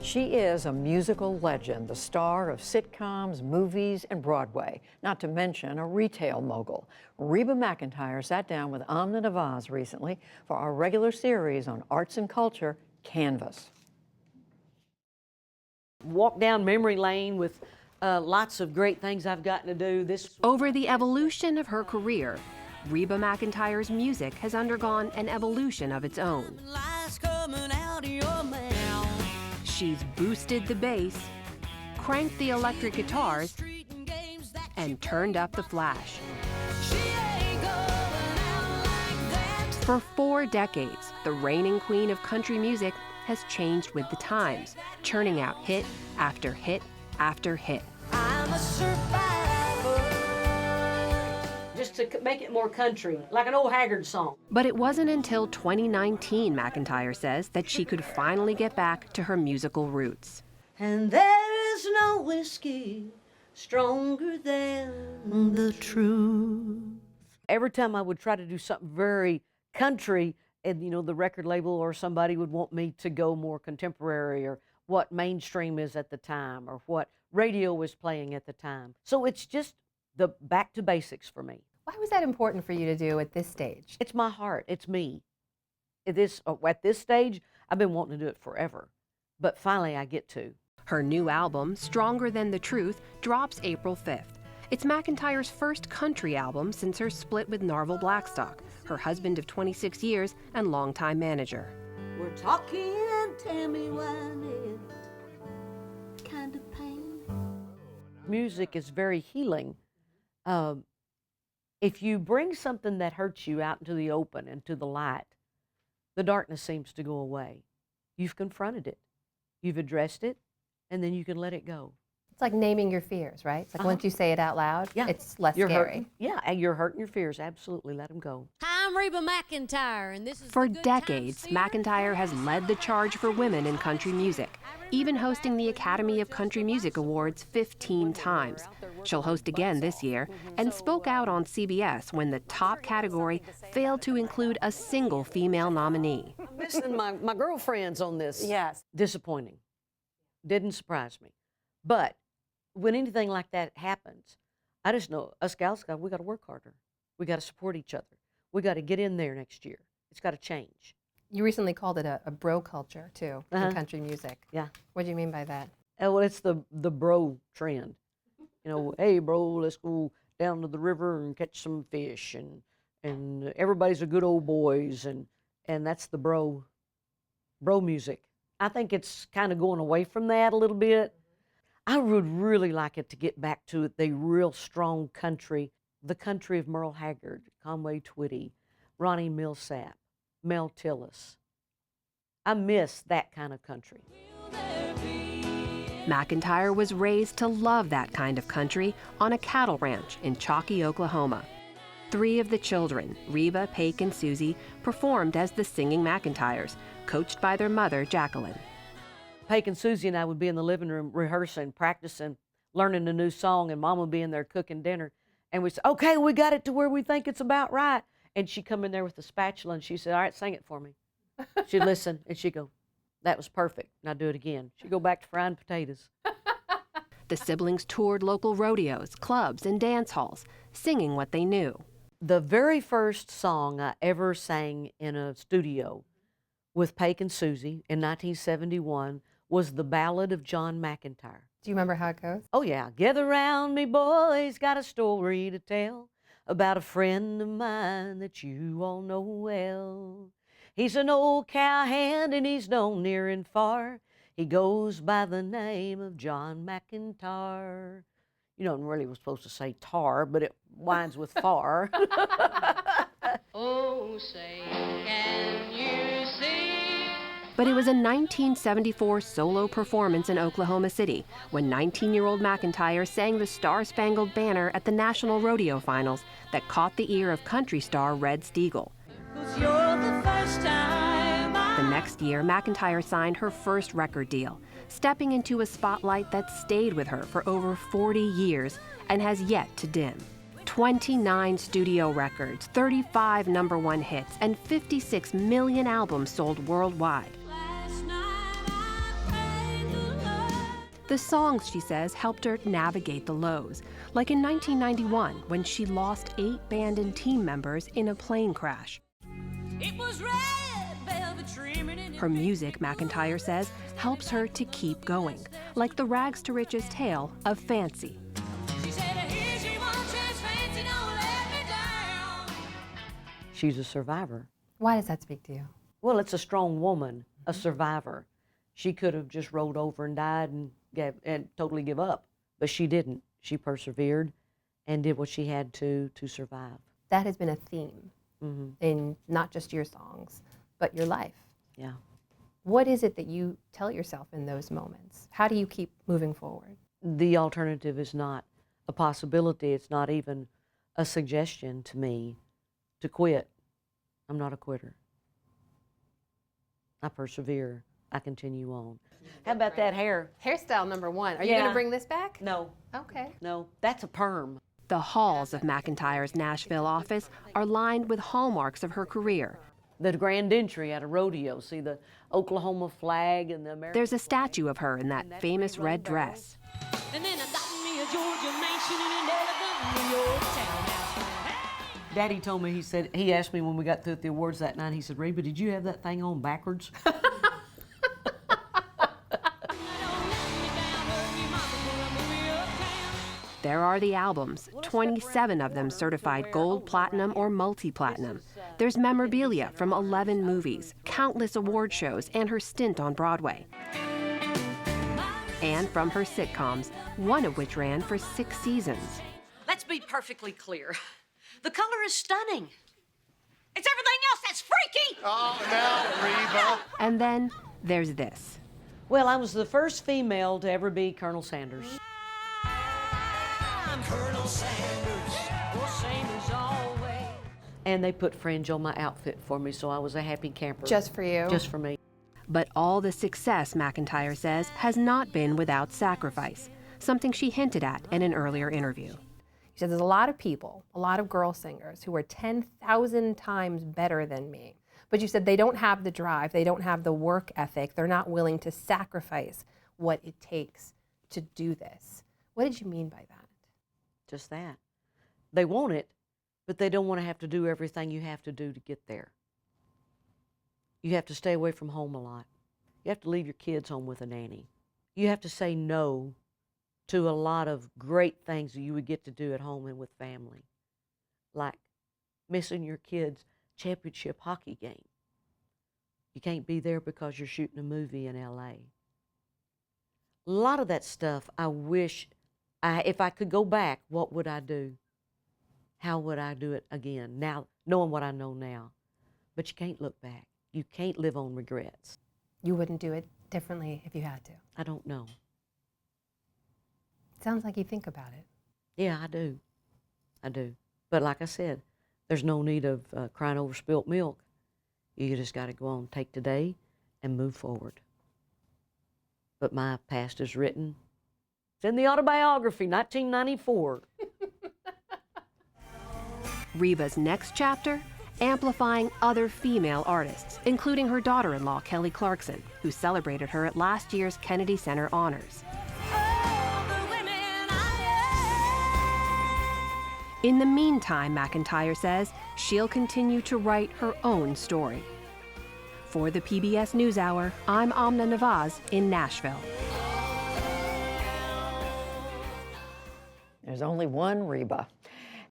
She is a musical legend, the star of sitcoms, movies, and Broadway, not to mention a retail mogul. Reba McEntire sat down with Amna Nawaz recently for our regular series on arts and culture, Canvas. Walk down memory lane with lots of great things I've gotten to do. Over the evolution of her career, Reba McEntire's music has undergone an evolution of its own. She's boosted the bass, cranked the electric guitars, and turned up the flash. For 4 decades, the reigning queen of country music has changed with the times, churning out hit after hit after hit. I'm a survivor. Just to make it more country, like an old Haggard song. But it wasn't until 2019, McEntire says, that she could finally get back to her musical roots. And there is no whiskey stronger than the truth. Every time I would try to do something very country, and the record label or somebody would want me to go more contemporary, or what mainstream is at the time, or what radio was playing at the time. So it's just the back to basics for me. Why was that important for you to do at this stage? It's my heart. It's me. At this stage, I've been wanting to do it forever, but finally I get to. Her new album, Stronger Than the Truth, drops April 5th. It's McEntire's first country album since her split with Narvel Blackstock, her husband of 26 years and longtime manager. We're talking Tammy Wynette kind of pain. Music is very healing. If you bring something that hurts you out into the open, into the light, the darkness seems to go away. You've confronted it, you've addressed it, and then you can let it go. It's like naming your fears, right? It's like once you say it out loud, it's less scary. And you're hurting your fears. Absolutely, let them go. I'm Reba McEntire, and this is For decades, McEntire has led the charge for women in country music, even hosting the Academy of Country Music Awards 15 times. She'll host again this year, and spoke out on CBS when the top category failed to include a single female nominee. Listen, my girlfriends on this. Yes. Disappointing. Didn't surprise me. But when anything like that happens, I just know us Gal Scouts, we got to work harder. We got to support each other. We got to get in there next year. It's got to change. You recently called it a bro culture, too, in country music. Yeah. What do you mean by that? Well, it's the bro trend. Hey, bro, let's go down to the river and catch some fish, and everybody's a good old boys, and that's the bro music. I think it's kind of going away from that a little bit. I would really like it to get back to the real strong country, the country of Merle Haggard, Conway Twitty, Ronnie Millsap, Mel Tillis. I miss that kind of country. McEntire was raised to love that kind of country on a cattle ranch in Chalky, Oklahoma. 3 of the children, Reba, Paik, and Susie, performed as the Singing McEntires, coached by their mother, Jacqueline. Paik and Susie and I would be in the living room rehearsing, practicing, learning a new song, and Mom would be in there cooking dinner. And we'd say, okay, we got it to where we think it's about right. And she'd come in there with a spatula and she said, all right, sing it for me. She'd listen and she'd go, that was perfect. And I'd do it again. She'd go back to frying potatoes. The siblings toured local rodeos, clubs, and dance halls, singing what they knew. The very first song I ever sang in a studio with Paik and Susie in 1971 was the Ballad of John McEntire. Do you remember how it goes? Oh, yeah. Gather round me, boys, got a story to tell about a friend of mine that you all know well. He's an old cowhand and he's known near and far. He goes by the name of John McEntire. Really was supposed to say tar, but it winds with far. Oh, say, can you see? But it was a 1974 solo performance in Oklahoma City when 19-year-old McEntire sang the Star-Spangled Banner at the National Rodeo Finals that caught the ear of country star Red Steagall. The next year, McEntire signed her first record deal, stepping into a spotlight that stayed with her for over 40 years and has yet to dim. 29 studio records, 35 #1 hits, and 56 million albums sold worldwide. The songs, she says, helped her navigate the lows, like in 1991 when she lost 8 band and team members in a plane crash. It was red velvet trimming in Her music, McEntire says, helps her to keep going, like the rags to riches tale of Fancy. She said, here's your one chance, Fancy, don't let me down. She's a survivor. Why does that speak to you? Well, it's a strong woman, a survivor. She could have just rolled over and died and totally give up, but she didn't. She persevered and did what she had to survive. That has been a theme in not just your songs, but your life. Yeah. What is it that you tell yourself in those moments? How do you keep moving forward? The alternative is not a possibility. It's not even a suggestion to me to quit. I'm not a quitter. I persevere. I continue on. How about that hair? Hairstyle number 1. Are you going Yeah. to bring this back? No, Okay. no, that's a perm. The halls of McEntire's Nashville office are lined with hallmarks of her career. The grand entry at a rodeo. See the Oklahoma flag and the American. There's a statue of her in that famous red dress. And then I got me a Georgia mansion in an elegant New York townhouse. Daddy told me, he asked me when we got through at the awards that night, he said, Reba, did you have that thing on backwards? There are the albums, 27 of them certified gold, platinum, or multi-platinum. There's memorabilia from 11 movies, countless award shows, and her stint on Broadway. And from her sitcoms, one of which ran for 6 seasons. Let's be perfectly clear. The color is stunning. It's everything else that's freaky. Oh, now, Reba. And then there's this. Well, I was the first female to ever be Colonel Sanders. I'm Colonel Sanders. Oh, same as always. And they put fringe on my outfit for me, so I was a happy camper. Just for you? Just for me. But all the success, McEntire says, has not been without sacrifice, something she hinted at in an earlier interview. She said, there's a lot of people, a lot of girl singers who are 10,000 times better than me. But you said they don't have the drive, they don't have the work ethic, they're not willing to sacrifice what it takes to do this. What did you mean by that? Just that. They want it, but they don't want to have to do everything you have to do to get there. You have to stay away from home a lot. You have to leave your kids home with a nanny. You have to say no to a lot of great things that you would get to do at home and with family, like missing your kids' championship hockey game. You can't be there because you're shooting a movie in LA. A lot of that stuff I wish, if I could go back, what would I do? How would I do it again, now, knowing what I know now? But you can't look back. You can't live on regrets. You wouldn't do it differently if you had to. I don't know. It sounds like you think about it. Yeah, I do. I do. But like I said, there's no need of crying over spilt milk. You just got to go on, take today, and move forward. But my past is written. It's in the autobiography, 1994. Reba's next chapter, amplifying other female artists, including her daughter-in-law, Kelly Clarkson, who celebrated her at last year's Kennedy Center Honors. In the meantime, McEntire says, she'll continue to write her own story. For the PBS NewsHour, I'm Amna Nawaz in Nashville. There's only one Reba.